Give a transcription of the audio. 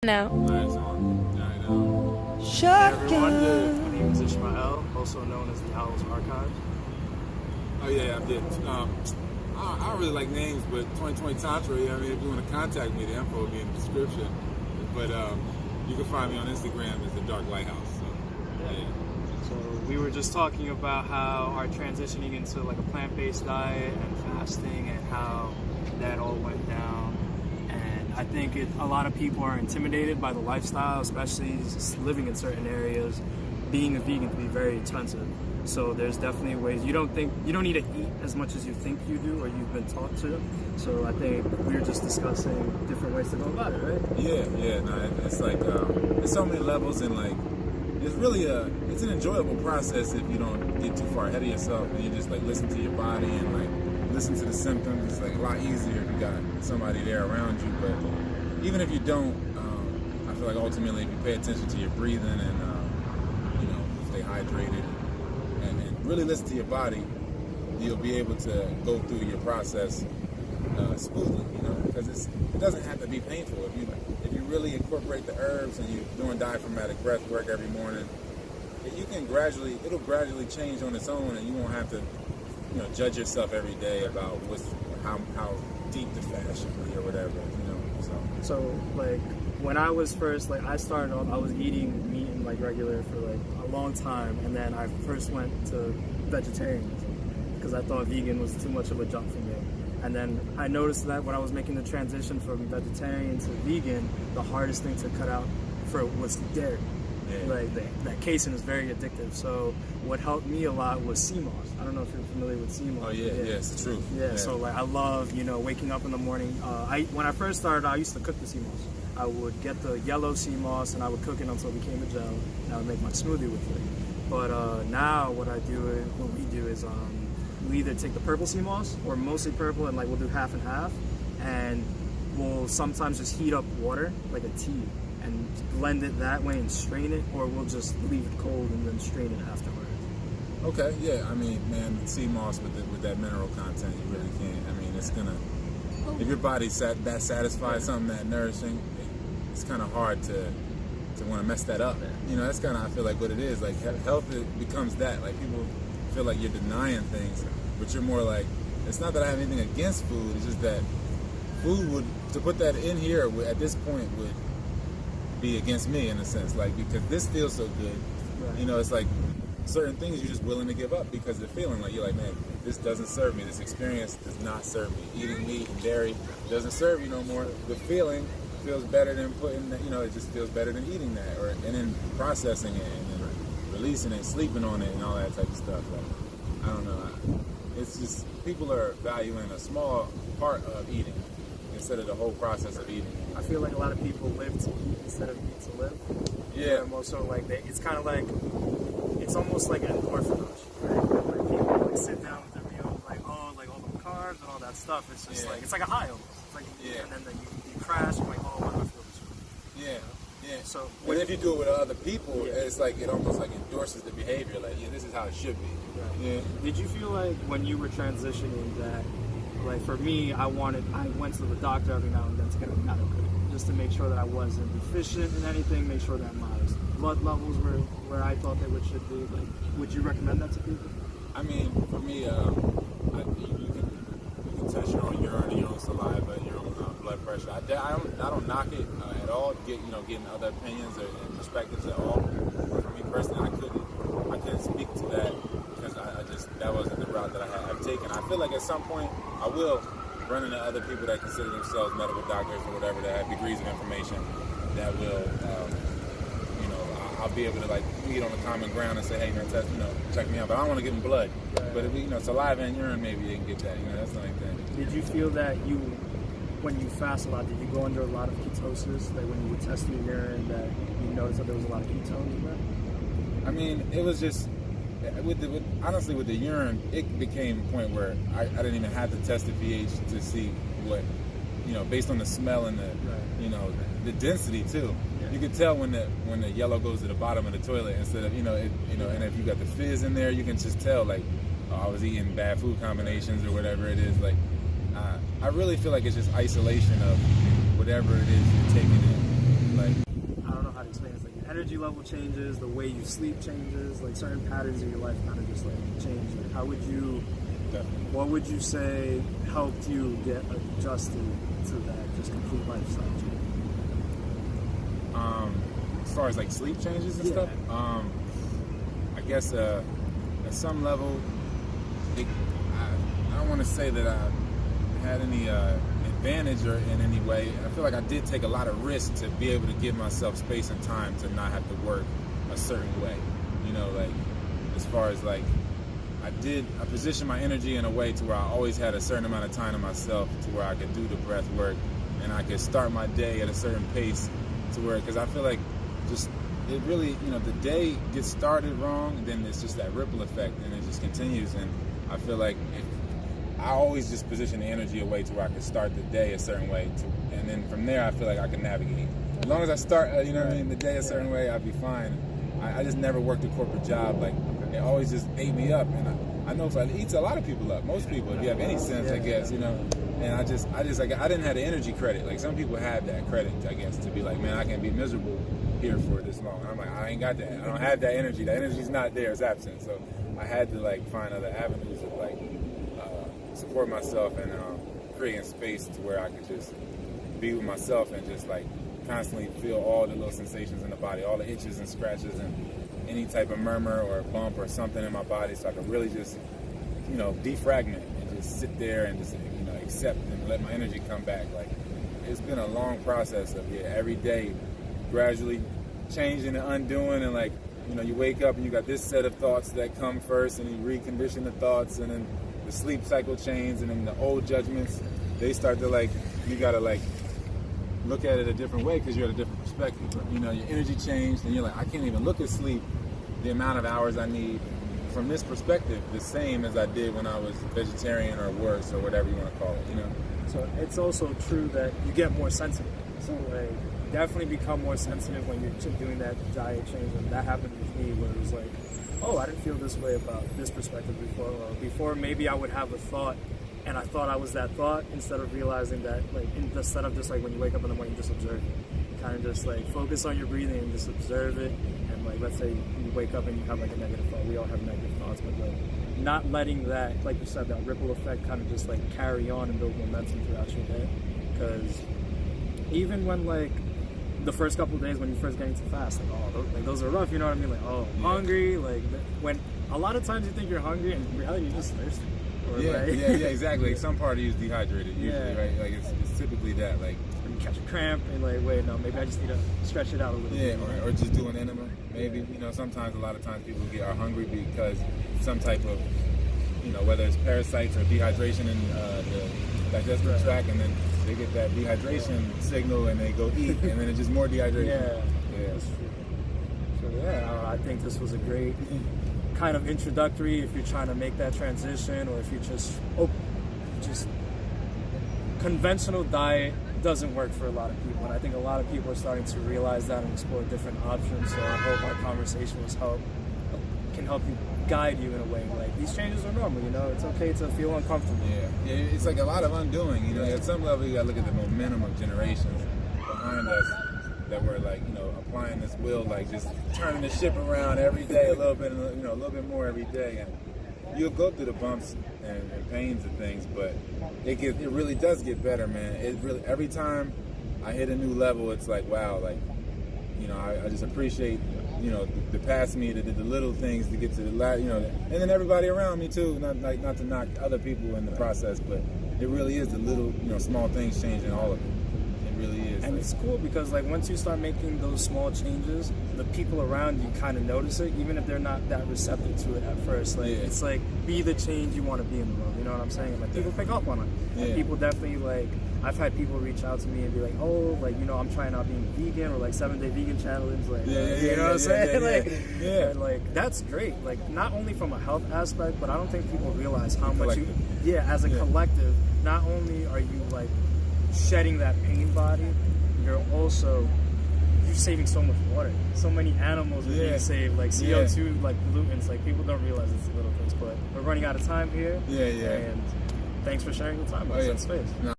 No. Alright, so, alright, Shut Hey everyone, my name is Ishmael, also known as the Owl's Archive. oh yeah, I did. I don't really like names, but 2020 Tantra, I mean, if you want to contact me, the info will be in the description. But you can find me on Instagram as the Dark Lighthouse. So, yeah. So we were just talking about how our transitioning into like a plant-based diet and fasting and how that all went down. And I think a lot of people are intimidated by the lifestyle, especially just living in certain areas. Being a vegan can be very expensive. So there's definitely ways you don't need to eat as much as you think you do or you've been taught to. So I think we were just discussing different ways to go about it, right? Yeah. No, it's like there's so many levels, and like it's really it's an enjoyable process if you don't get too far ahead of yourself and you just like listen to your body and like listen to the symptoms. It's like a lot easier if you got somebody there around you. But even if you don't, I feel like ultimately if you pay attention to your breathing and stay hydrated and really listen to your body, you'll be able to go through your process smoothly, because it doesn't have to be painful. If you really incorporate the herbs and you're doing diaphragmatic breath work every morning, it'll gradually change on its own, and you won't have to judge yourself every day about how deep the fast should be or whatever, So like when I was first, like I started off, I was eating meat and like regular for like a long time, and then I first went to vegetarianism because I thought vegan was too much of a jump for me. And then I noticed that when I was making the transition from vegetarian to vegan, the hardest thing to cut out was dairy. Yeah. Like that casein is very addictive. So what helped me a lot was sea moss. I don't know if you're familiar with sea moss. Oh yeah, it's the truth. Yeah. So like I love waking up in the morning. When I first started, I used to cook the sea moss. I would get the yellow sea moss and I would cook it until it became a gel, and I would make my smoothie with it. But now what we do is we either take the purple sea moss, or mostly purple, and like we'll do half and half, and we'll sometimes just heat up water like a tea and blend it that way and strain it, or we'll just leave it cold and then strain it afterwards. Okay, yeah. I mean, man, sea moss with that mineral content, you really can't. I mean, it's gonna, if your body's that satisfied, something that nourishing, it's kind of hard to want to mess that up. That's kind of, I feel like, what it is. Like health becomes that. Like people feel like you're denying things, but you're more like, it's not that I have anything against food. It's just that food to put that in here at this point would be against me in a sense, like, because this feels so good. Right. It's like certain things you're just willing to give up because the feeling, like, you're like, man, this doesn't serve me. This experience does not serve me. Eating meat and dairy doesn't serve you no more. The feeling feels better than putting that, it just feels better than eating that, and then processing it and then releasing it, sleeping on it, and all that type of stuff. Like, I don't know. It's just people are valuing a small part of eating instead of the whole process of eating. I feel like a lot of people live to eat instead of eat to live. Yeah. And also like it's kind of like, it's almost like an orphanage, right? Like people like sit down with their meal, like all the carbs and all that stuff. It's just like, it's like a high almost. It's like, and then you crash, you're like, oh, what do I feel this way? Yeah. So when if you do it with other people, it's like it almost like endorses the behavior. Like, this is how it should be. Right. Yeah. Did you feel like when you were transitioning that, like for me, I went to the doctor every now and then to get a medical, just to make sure that I wasn't deficient in anything, make sure that my blood levels were where I thought they should be. Like, would you recommend that to people? I mean, for me, you can test your own urine and your own saliva and your own blood pressure. I don't knock it at all. Getting other opinions or perspectives at all. But for me personally, I couldn't speak to that because that wasn't the route that I have taken. I feel like at some point I will run into other people that consider themselves medical doctors or whatever, that have degrees of information that will, I'll be able to like meet on the common ground and say, hey, test, check me out. But I don't want to give them blood. Right. But if saliva and urine, maybe they can get that. That's the only thing. Did you feel that when you fast a lot, did you go under a lot of ketosis? Like when you would test your urine, that you noticed that there was a lot of ketones in that? I mean, it was just, honestly, with the urine, it became a point where I didn't even have to test the pH to see what, based on the smell and the density too. Yeah. You could tell when the yellow goes to the bottom of the toilet instead of, and if you got the fizz in there, you can just tell, like, oh, I was eating bad food combinations or whatever it is. Like, I really feel like it's just isolation of whatever it is you're taking in. Like, energy level changes, the way you sleep changes, like certain patterns in your life kind of just like change. Like how would you, Definitely. what would you say helped you get adjusted to that just complete lifestyle change? As far as like sleep changes and stuff, I guess at some level, I don't want to say that I had any advantage or in any way. I feel like I did take a lot of risk to be able to give myself space and time to not have to work a certain way. You know, like as far as like I positioned my energy in a way to where I always had a certain amount of time to myself to where I could do the breath work and I could start my day at a certain pace to where, because I feel like just it really, you know, the day gets started wrong, then it's just that ripple effect and it just continues. And I feel like I always just position the energy away to where I can start the day a certain way, and then from there I feel like I can navigate. As long as I start, you know what I mean, the day a certain way, I'll be fine. I just never worked a corporate job. Like it always just ate me up, and I know it eats a lot of people up. Most people, if you have any sense, I guess, you know. And I just like I didn't have the energy credit. Like some people have that credit, I guess, to be like, man, I can't be miserable here for this long. And I'm like, I ain't got that. I don't have that energy. That energy's not there. It's absent. So I had to like find other avenues of like support myself and creating space to where I could just be with myself and just like constantly feel all the little sensations in the body, all the itches and scratches and any type of murmur or bump or something in my body, so I could really just, you know, defragment and just sit there and just, you know, accept and let my energy come back. Like it's been a long process of every day gradually changing and undoing, and like, you know, you wake up and you got this set of thoughts that come first and you recondition the thoughts, and then the sleep cycle changes, and then the old judgments, they start to like, you gotta like look at it a different way because you're at a different perspective. You know, your energy changed and you're like, I can't even look at sleep, the amount of hours I need from this perspective, the same as I did when I was vegetarian or worse or whatever you want to call it, you know? So it's also true that you get more sensitive. So like definitely become more sensitive when you're doing that diet change, and that happened with me where it was like, oh, I didn't feel this way about this perspective before. Or before maybe I would have a thought and I thought I was that thought, instead of realizing that like instead of just like when you wake up in the morning, just observe it. Kind of just like focus on your breathing and just observe it. And like let's say you wake up and you have like a negative thought. We all have negative thoughts, but like not letting that, like you said, that ripple effect kind of just like carry on and build momentum throughout your day. Because even when like the first couple of days when you first get into fast, like those are rough, you know what I mean? Like, oh, I'm hungry. Like when a lot of times you think you're hungry and in reality you're just thirsty. Or yeah, like, exactly. Like some part of you is dehydrated usually, right? Like it's typically that. Like when you catch a cramp and like, wait, no, maybe I just need to stretch it out a little bit. Or just do an enema. Maybe, you know, sometimes a lot of times people are hungry because some type of, you know, whether it's parasites or dehydration in the digestive tract, and then they get that dehydration signal and they go eat, and then it's just more dehydration. Yeah. That's true. So I think this was a great kind of introductory if you're trying to make that transition, or if you just conventional diet doesn't work for a lot of people, and I think a lot of people are starting to realize that and explore different options. So I hope our conversation can help you, guide you in a way. Like these changes are normal, you know. It's okay to feel uncomfortable. Yeah. It's like a lot of undoing, you know. At some level, you gotta look at the momentum of generations behind us that were like, you know, applying this will, like just turning the ship around every day a little bit, you know, a little bit more every day, and you'll go through the bumps and pains and things, but it really does get better, man. It really, every time I hit a new level, it's like, wow, like, you know, I just appreciate, you know, the past me that did the little things to get to the last, you know, and then everybody around me too. Not to knock other people in the process, but it really is the little, you know, small things changing all of it. It really is. And it's cool because like once you start making those small changes, the people around you kind of notice it, even if they're not that receptive to it at first. Like it's like, be the change you want to be in the world. You know what I'm saying? And like people pick up on it. And people definitely like, I've had people reach out to me and be like, oh, like, you know, I'm trying out being vegan, or like 7-day vegan challenge, like, you know what I'm saying? And like that's great. Like not only from a health aspect, but I don't think people realize how much as a collective, not only are you like shedding that pain body, you're saving so much water. So many animals are being saved, like CO2, like pollutants. Like people don't realize it's the little things. But we're running out of time here. And thanks for sharing your time with us in space.